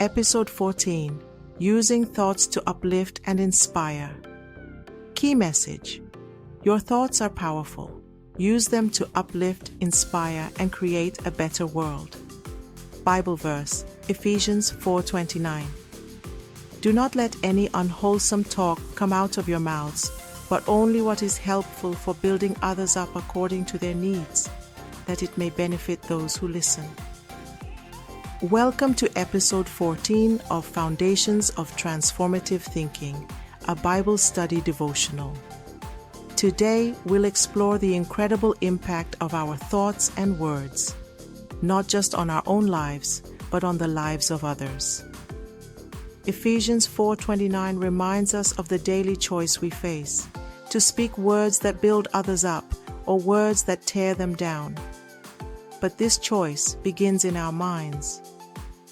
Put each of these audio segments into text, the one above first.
Episode 14, Using Thoughts to Uplift and Inspire. Key message: your thoughts are powerful. Use them to uplift, inspire, and create a better world. Bible verse, Ephesians 4:29. Do not let any unwholesome talk come out of your mouths, but only what is helpful for building others up according to their needs, that it may benefit those who listen. Welcome to episode 14 of Foundations of Transformative Thinking, a Bible Study Devotional. Today, we'll explore the incredible impact of our thoughts and words, not just on our own lives, but on the lives of others. Ephesians 4:29 reminds us of the daily choice we face, to speak words that build others up or words that tear them down. But this choice begins in our minds.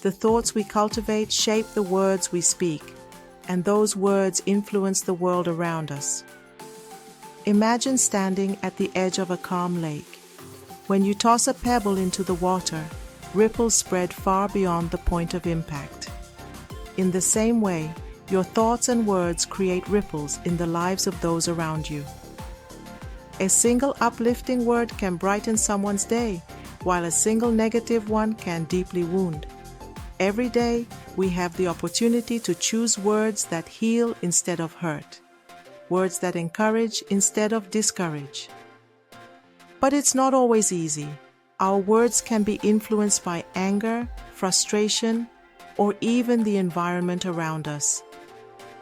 The thoughts we cultivate shape the words we speak, and those words influence the world around us. Imagine standing at the edge of a calm lake. When you toss a pebble into the water, ripples spread far beyond the point of impact. In the same way, your thoughts and words create ripples in the lives of those around you. A single uplifting word can brighten someone's day, while a single negative one can deeply wound. Every day, we have the opportunity to choose words that heal instead of hurt, words that encourage instead of discourage. But it's not always easy. Our words can be influenced by anger, frustration, or even the environment around us.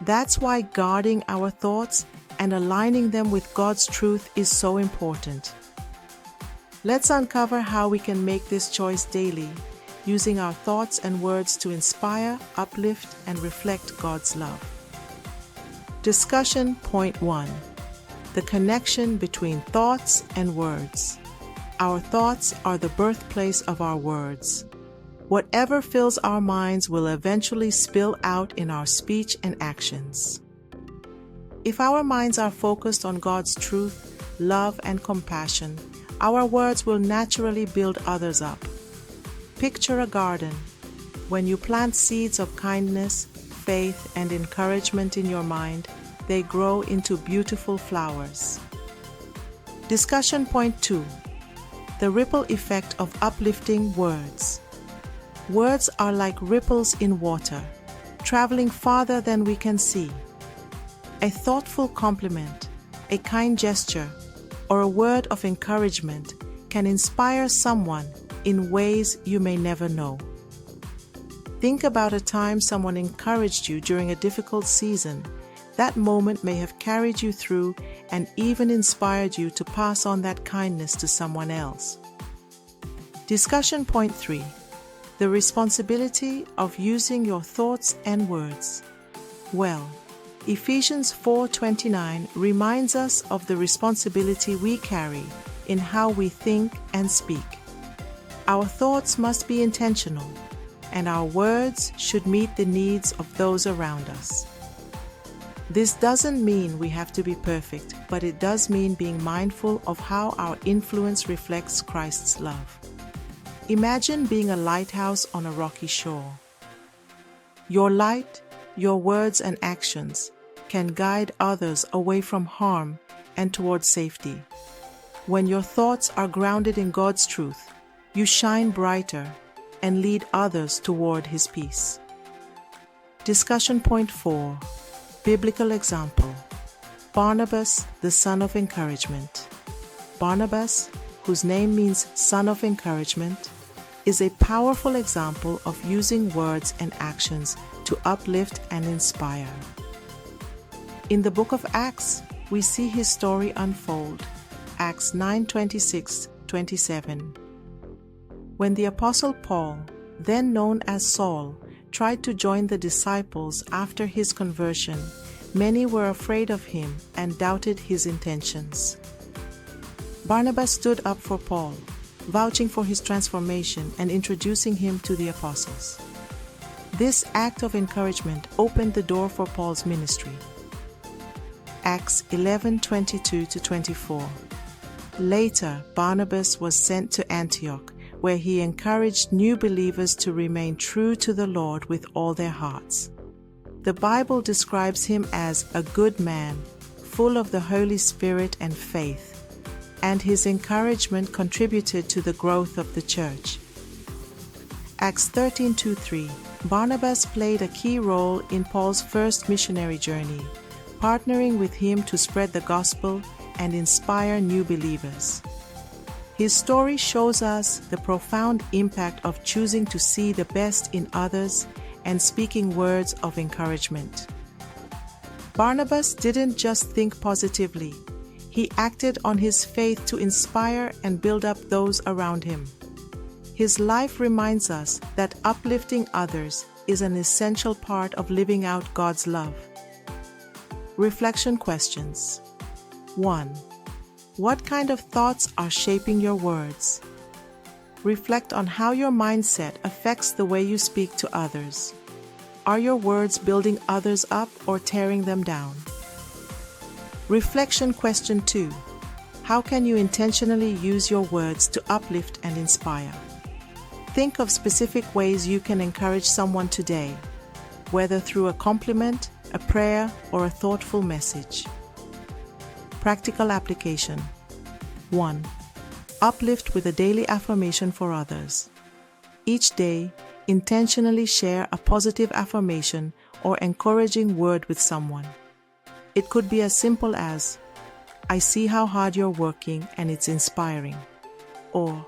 That's why guarding our thoughts and aligning them with God's truth is so important. Let's uncover how we can make this choice daily, using our thoughts and words to inspire, uplift, and reflect God's love. Discussion point 1: the connection between thoughts and words. Our thoughts are the birthplace of our words. Whatever fills our minds will eventually spill out in our speech and actions. If our minds are focused on God's truth, love, and compassion, our words will naturally build others up. Picture a garden. When you plant seeds of kindness, faith, and encouragement in your mind, they grow into beautiful flowers. Discussion point 2: the ripple effect of uplifting words. Words are like ripples in water, traveling farther than we can see. A thoughtful compliment, a kind gesture, or a word of encouragement can inspire someone in ways you may never know. Think about a time someone encouraged you during a difficult season. That moment may have carried you through and even inspired you to pass on that kindness to someone else. Discussion point 3: the responsibility of using your thoughts and words. Well, Ephesians 4:29 reminds us of the responsibility we carry in how we think and speak. Our thoughts must be intentional, and our words should meet the needs of those around us. This doesn't mean we have to be perfect, but it does mean being mindful of how our influence reflects Christ's love. Imagine being a lighthouse on a rocky shore. Your light, your words and actions can guide others away from harm and towards safety. When your thoughts are grounded in God's truth, you shine brighter and lead others toward His peace. Discussion point 4: biblical example. Barnabas, the son of encouragement. Barnabas, whose name means son of encouragement, is a powerful example of using words and actions to uplift and inspire. In the book of Acts, we see his story unfold. Acts 9:26-27. When the Apostle Paul, then known as Saul, tried to join the disciples after his conversion, many were afraid of him and doubted his intentions. Barnabas stood up for Paul, vouching for his transformation and introducing him to the apostles. This act of encouragement opened the door for Paul's ministry. Acts 11:22-24. Later, Barnabas was sent to Antioch, where he encouraged new believers to remain true to the Lord with all their hearts. The Bible describes him as a good man, full of the Holy Spirit and faith, and his encouragement contributed to the growth of the church. Acts 13:2-3. Barnabas played a key role in Paul's first missionary journey, partnering with him to spread the gospel and inspire new believers. His story shows us the profound impact of choosing to see the best in others and speaking words of encouragement. Barnabas didn't just think positively, he acted on his faith to inspire and build up those around him. His life reminds us that uplifting others is an essential part of living out God's love. Reflection questions. 1. What kind of thoughts are shaping your words? Reflect on how your mindset affects the way you speak to others. Are your words building others up or tearing them down? Reflection question 2. How can you intentionally use your words to uplift and inspire? Think of specific ways you can encourage someone today, whether through a compliment, a prayer, or a thoughtful message. Practical application. 1. Uplift with a daily affirmation for others. Each day, intentionally share a positive affirmation or encouraging word with someone. It could be as simple as, "I see how hard you're working and it's inspiring," or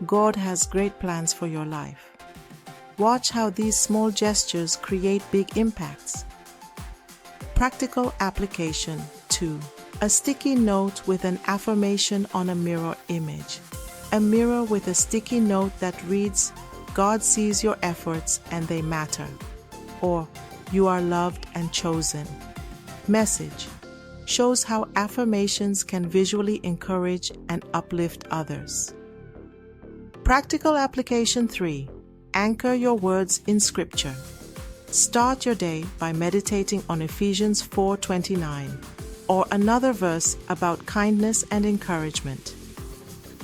"God has great plans for your life." Watch how these small gestures create big impacts. Practical application 2. A sticky note with an affirmation on a mirror image. A mirror with a sticky note that reads, "God sees your efforts and they matter," or "You are loved and chosen." Message shows how affirmations can visually encourage and uplift others. Practical application 3. Anchor your words in Scripture. Start your day by meditating on Ephesians 4:29 or another verse about kindness and encouragement.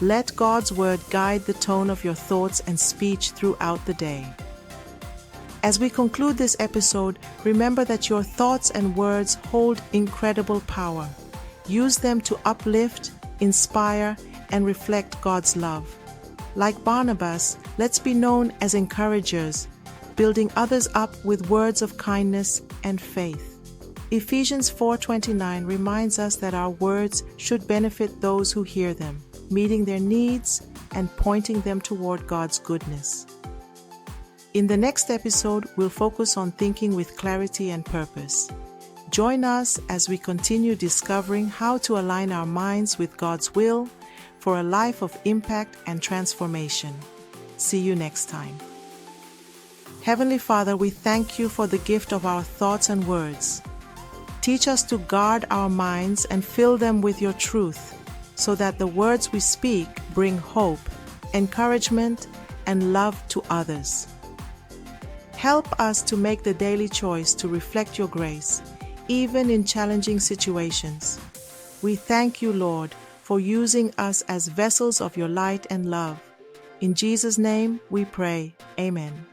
Let God's Word guide the tone of your thoughts and speech throughout the day. As we conclude this episode, remember that your thoughts and words hold incredible power. Use them to uplift, inspire, and reflect God's love. Like Barnabas, let's be known as encouragers, building others up with words of kindness and faith. Ephesians 4:29 reminds us that our words should benefit those who hear them, meeting their needs and pointing them toward God's goodness. In the next episode, we'll focus on thinking with clarity and purpose. Join us as we continue discovering how to align our minds with God's will for a life of impact and transformation. See you next time. Heavenly Father, we thank you for the gift of our thoughts and words. Teach us to guard our minds and fill them with your truth, so that the words we speak bring hope, encouragement, and love to others. Help us to make the daily choice to reflect your grace, even in challenging situations. We thank you, Lord, for using us as vessels of your light and love. In Jesus' name we pray. Amen.